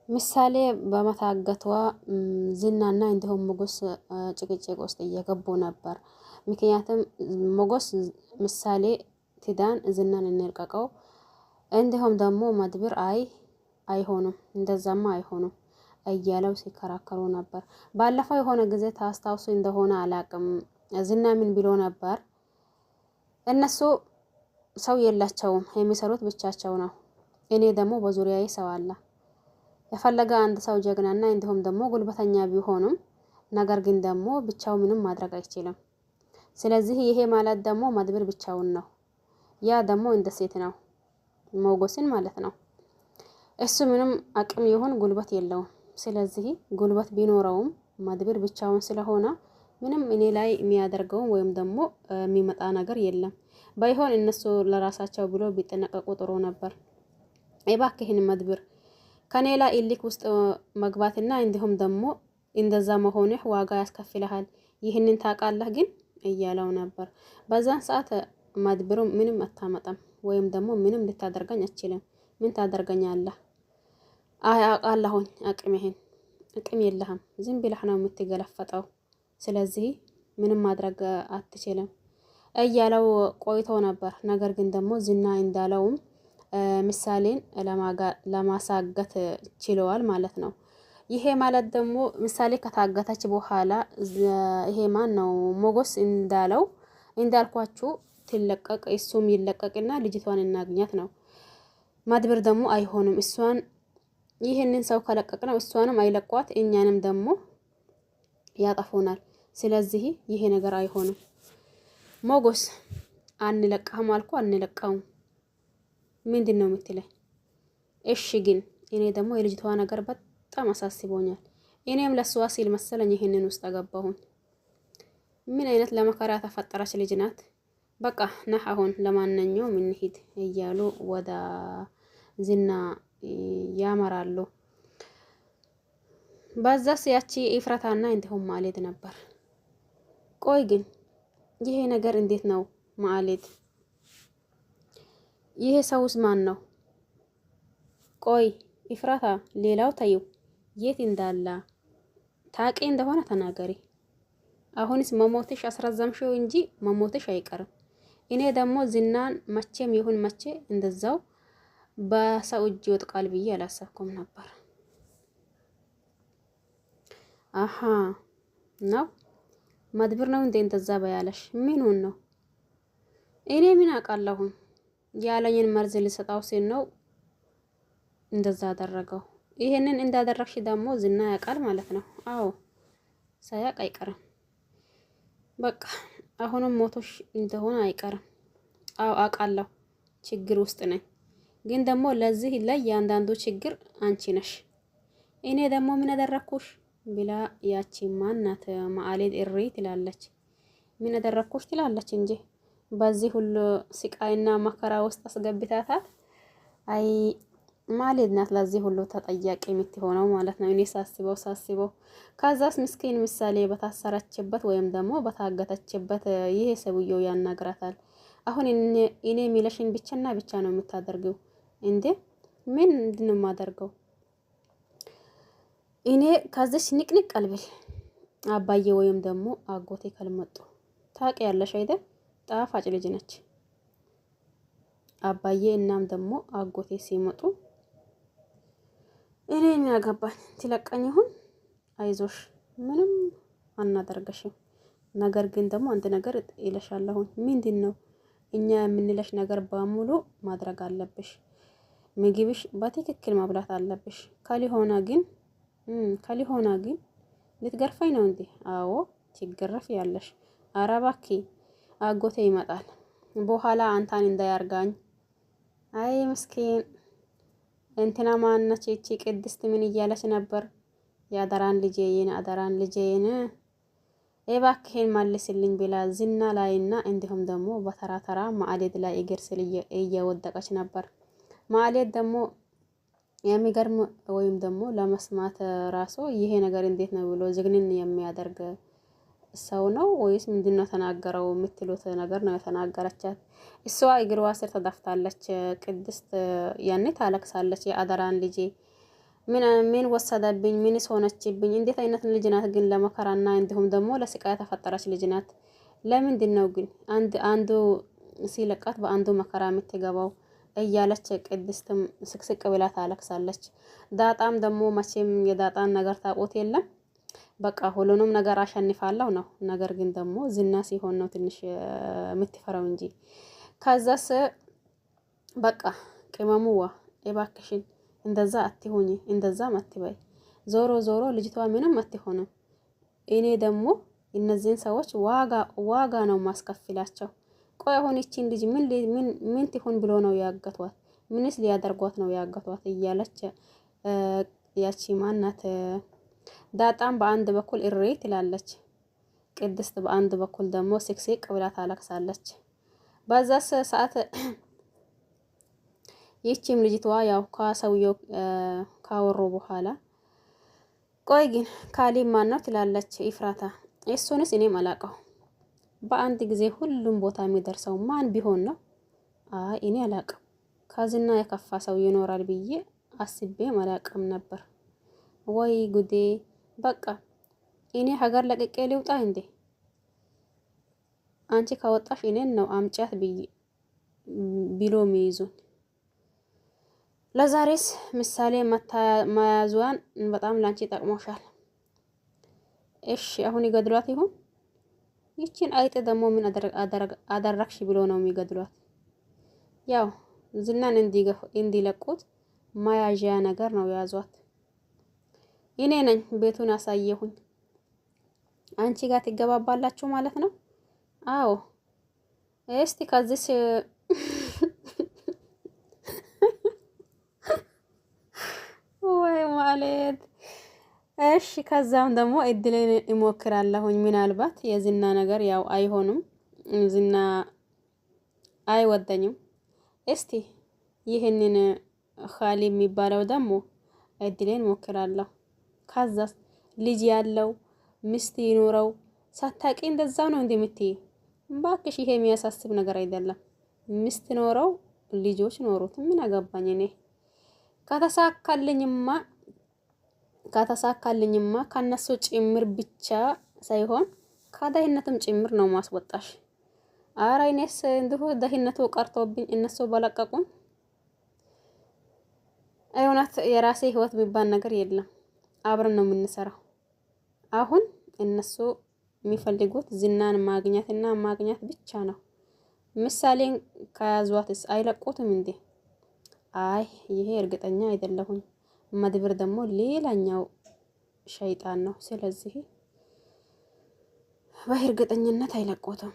ምሳሌ በመታገቷ ዝናና እንዲሁም ሞገስ ጭቅጭቅ ውስጥ እየገቡ ነበር። ምክንያቱም ሞገስ ምሳሌ ትዳን ዝናን እንልቀቀው፣ እንዲሁም ደግሞ መድብር አይሆኑም እንደዛማ አይሆኑም እያለው ሲከራከሩ ነበር። ባለፈው የሆነ ጊዜ ታስታውሱ እንደሆነ አላቅም፣ ዝና ምን ብሎ ነበር? እነሱ ሰው የላቸውም የሚሰሩት ብቻቸው ነው። እኔ ደግሞ በዙሪያዬ ሰው አለ። የፈለገ አንድ ሰው ጀግናና እንዲሁም ደግሞ ጉልበተኛ ቢሆንም ነገር ግን ደግሞ ብቻው ምንም ማድረግ አይችልም። ስለዚህ ይሄ ማለት ደግሞ መድብር ብቻውን ነው። ያ ደግሞ እንደ ሴት ነው፣ ሞገስን ማለት ነው። እሱ ምንም አቅም ይሁን ጉልበት የለውም። ስለዚህ ጉልበት ቢኖረውም መድብር ብቻውን ስለሆነ ምንም እኔ ላይ የሚያደርገው ወይም ደግሞ የሚመጣ ነገር የለም። ባይሆን እነሱ ለራሳቸው ብሎ ቢጠነቀቁ ጥሩ ነበር። እባክህን መድብር ከኔ ላይ ኢሊክ ውስጥ መግባትና እንዲሁም ደግሞ እንደዛ መሆንህ ዋጋ ያስከፍልሃል። ይህንን ታውቃለህ ግን እያለው ነበር። በዛን ሰዓት መድብሩ ምንም አታመጣም ወይም ደግሞ ምንም ልታደርገኝ አትችልም። ምን ታደርገኛለህ? አይ አውቃለሁኝ አቅም የለህም። ዝም ብለህ ነው የምትገለፈጠው። ስለዚህ ምንም ማድረግ አትችልም እያለው ቆይቶ ነበር። ነገር ግን ደግሞ ዝና እንዳለውም ምሳሌን ለማሳገት ችለዋል ማለት ነው። ይሄ ማለት ደግሞ ምሳሌ ከታገተች በኋላ ይሄ ማን ነው ሞገስ እንዳልኳችሁ ትለቀቅ፣ እሱም ይለቀቅና ልጅቷን እናግኛት ነው። መድብር ደግሞ አይሆንም፣ እሷን ይህንን ሰው ከለቀቅ ነው እሷንም አይለቋት እኛንም ደግሞ ያጠፉናል። ስለዚህ ይሄ ነገር አይሆንም። ሞገስ አንለቀህም አልኩ አንለቀውም። ምንድን ነው የምትለኝ? እሺ ግን እኔ ደግሞ የልጅቷ ነገር በጣም አሳስቦኛል። እኔም ለሷ ሲል መሰለኝ ይሄንን ውስጥ አገባሁኝ። ምን አይነት ለመከራ ተፈጠረች ልጅ ናት። በቃ ነህ አሁን ለማንኛውም እንሂድ እያሉ ወደ ዝና ያመራሉ። በዛስ ያቺ ኢፍራታና እንዲሁም ማሌት ነበር። ቆይ ግን ይሄ ነገር እንዴት ነው ማሌት? ይሄ ሰውስ ማን ነው? ቆይ ኢፍራታ፣ ሌላው ተይው፣ የት እንዳለ ታቂ እንደሆነ ተናገሪ። አሁንስ መሞትሽ አስረዘምሽው እንጂ መሞትሽ አይቀርም። እኔ ደግሞ ዝናን መቼም ይሁን መቼ እንደዛው በሰው እጅ ይወጥቃል ብዬ አላሰብኩም ነበር። አሃ ነው መድብር ነው እንዴ እንደዛ በያለሽ? ምኑን ነው? እኔ ምን አውቃለሁኝ? ያለኝን መርዝ ልሰጣው ሲል ነው እንደዛ አደረገው። ይሄንን እንዳደረግሽ ደግሞ ዝና ያውቃል ማለት ነው? አዎ ሳያውቅ አይቀርም። በቃ አሁንም ሞቶሽ እንደሆነ አይቀርም። አዎ አውቃለሁ፣ ችግር ውስጥ ነኝ። ግን ደግሞ ለዚህ ለእያንዳንዱ ችግር አንቺ ነሽ። እኔ ደግሞ ምን አደረኩሽ ብላ ያቺ ማናት ማሌት እሪ ትላለች። ምን አደረኩሽ ትላለች እንጂ በዚህ ሁሉ ስቃይና መከራ ውስጥ አስገብታታት። አይ ማሌት ናት ለዚህ ሁሉ ተጠያቂ የምትሆነው ማለት ነው። እኔ ሳስበው ከዛስ ምስኪን ምሳሌ በታሰረችበት ወይም ደግሞ በታገተችበት ይሄ ሰውየው ያናግራታል። አሁን እኔ የሚለሽን ብቻና ብቻ ነው የምታደርገው እንዴ? ምንድን ነው የማደርገው? እኔ ከዚህ ንቅንቅ ቀልብል አባዬ ወይም ደግሞ አጎቴ ካልመጡ ታውቂያለሽ አይደል? ጣፋጭ ልጅ ነች አባዬ። እናም ደግሞ አጎቴ ሲመጡ እኔ ምን አገባኝ? ትለቀኝ ይሁን አይዞሽ፣ ምንም አናደርገሽም። ነገር ግን ደግሞ አንድ ነገር ይለሻለሁ። ምንድን ነው? እኛ የምንለሽ ነገር በሙሉ ማድረግ አለብሽ። ምግብሽ በትክክል መብላት አለብሽ። ካልሆነ ግን ልትገርፈኝ ነው እንዴ? አዎ ትገረፍ ያለሽ። ኧረ እባክህ አጎቴ ይመጣል በኋላ አንታን እንዳያርጋኝ። አይ ምስኪን እንትና ማነች እቺ ቅድስት ምን እያለች ነበር? የአደራን ልጄን እባክህን መልስልኝ ብላ ዝና ላይና እንዲሁም ደግሞ በተራ ተራ ማሌት ላይ እግር ስር እየወደቀች ነበር። ማሌት ደግሞ የሚገርም ወይም ደግሞ ለመስማት ራሱ ይሄ ነገር እንዴት ነው ብሎ ዝግንን የሚያደርግ ሰው ነው ወይስ ምንድነው ተናገረው የምትሉት ነገር ነው የተናገረቻት። እሷ እግሯ ስር ተደፍታለች። ቅድስት ያኔ ታለቅሳለች። የአደራን ልጄ ምን ወሰደብኝ? ምንስ ሆነችብኝ? እንዴት አይነት ልጅ ናት ግን ለመከራና እንዲሁም ደግሞ ለስቃይ የተፈጠረች ልጅ ናት። ለምንድን ነው ግን አንዱ ሲለቃት በአንዱ መከራ የምትገባው? እያለች ቅድስትም ስቅስቅ ብላ ታለቅሳለች። ዳጣም ደግሞ መቼም የዳጣን ነገር ታውቆት የለም በቃ ሁሉንም ነገር አሸንፋለሁ ነው። ነገር ግን ደግሞ ዝና ሲሆን ነው ትንሽ የምትፈራው እንጂ ከዛስ በቃ ቅመሙዋ እባክሽን እንደዛ አትሆኚ፣ እንደዛም አትበይ። ዞሮ ዞሮ ልጅቷ ምንም አትሆንም። እኔ ደግሞ እነዚህን ሰዎች ዋጋ ነው ማስከፍላቸው። ቆይ አሁን ይቺን ልጅ ምን ትሆን ብሎ ነው ያገቷት? ምንስ ሊያደርጓት ነው ያገቷት? እያለች ያቺ ማናት ዳጣም በአንድ በኩል እሬ ትላለች። ቅድስት በአንድ በኩል ደግሞ ስቅስቅ ብላ ታለቅሳለች። በዛ ሰዓት ይቺም ልጅቷ ያው ከሰውየው ካወሩ በኋላ ቆይ ግን ካሌብ ማን ነው ትላለች ኢፍራታ። እሱንስ እኔም አላውቀው በአንድ ጊዜ ሁሉም ቦታ የሚደርሰው ማን ቢሆን ነው? አይ እኔ አላውቅም። ከዝና የከፋ ሰው ይኖራል ብዬ አስቤ አላውቅም ነበር። ወይ ጉዴ! በቃ እኔ ሀገር ለቅቄ ልውጣ እንዴ? አንቺ ካወጣሽ እኔን ነው አምጫት ብሎ ሚይዙን። ለዛሬስ ምሳሌ መያዟን በጣም ላንቺ ጠቅሞሻል። እሺ አሁን ይገድሏት ይሆን? ይቺን አይጥ ደግሞ ምን አደረግሽ ብሎ ነው የሚገድሏት? ያው ዝናን እንዲለቁት መያዣ ነገር ነው የያዟት። እኔ ነኝ ቤቱን አሳየሁኝ። አንቺ ጋር ትገባባላችሁ ማለት ነው? አዎ እስቲ ከዚህ ወይ ማለት እሺ። ከዛም ደግሞ እድሌን እሞክራለሁኝ። ምናልባት የዝና ነገር ያው አይሆንም፣ ዝና አይወደኝም። እስቲ ይህንን ኻሊ የሚባለው ደግሞ እድሌን እሞክራለሁ። ከዛስ ልጅ ያለው ሚስት ይኖረው ሳታቂ እንደዛ ነው እንደምትይ? ባክሽ ይሄ የሚያሳስብ ነገር አይደለም። ሚስት ኖረው ልጆች ኖሩት ምን አገባኝ እኔ። ከተሳካልኝማ ከነሱ ጭምር ብቻ ሳይሆን ከደህንነትም ጭምር ነው ማስወጣሽ። ኧረ እኔስ እንዲሁ ደህንነቱ ቀርቶብኝ እነሱ በለቀቁኝ። እውነት የራሴ ህይወት የሚባል ነገር የለም። አብረን ነው የምንሰራው። አሁን እነሱ የሚፈልጉት ዝናን ማግኘትና ማግኘት ብቻ ነው። ምሳሌን ከያዟትስ አይለቁትም እንዴ? አይ ይሄ እርግጠኛ አይደለሁም። መድብር ደግሞ ሌላኛው ሸይጣን ነው። ስለዚህ በእርግጠኝነት አይለቁትም።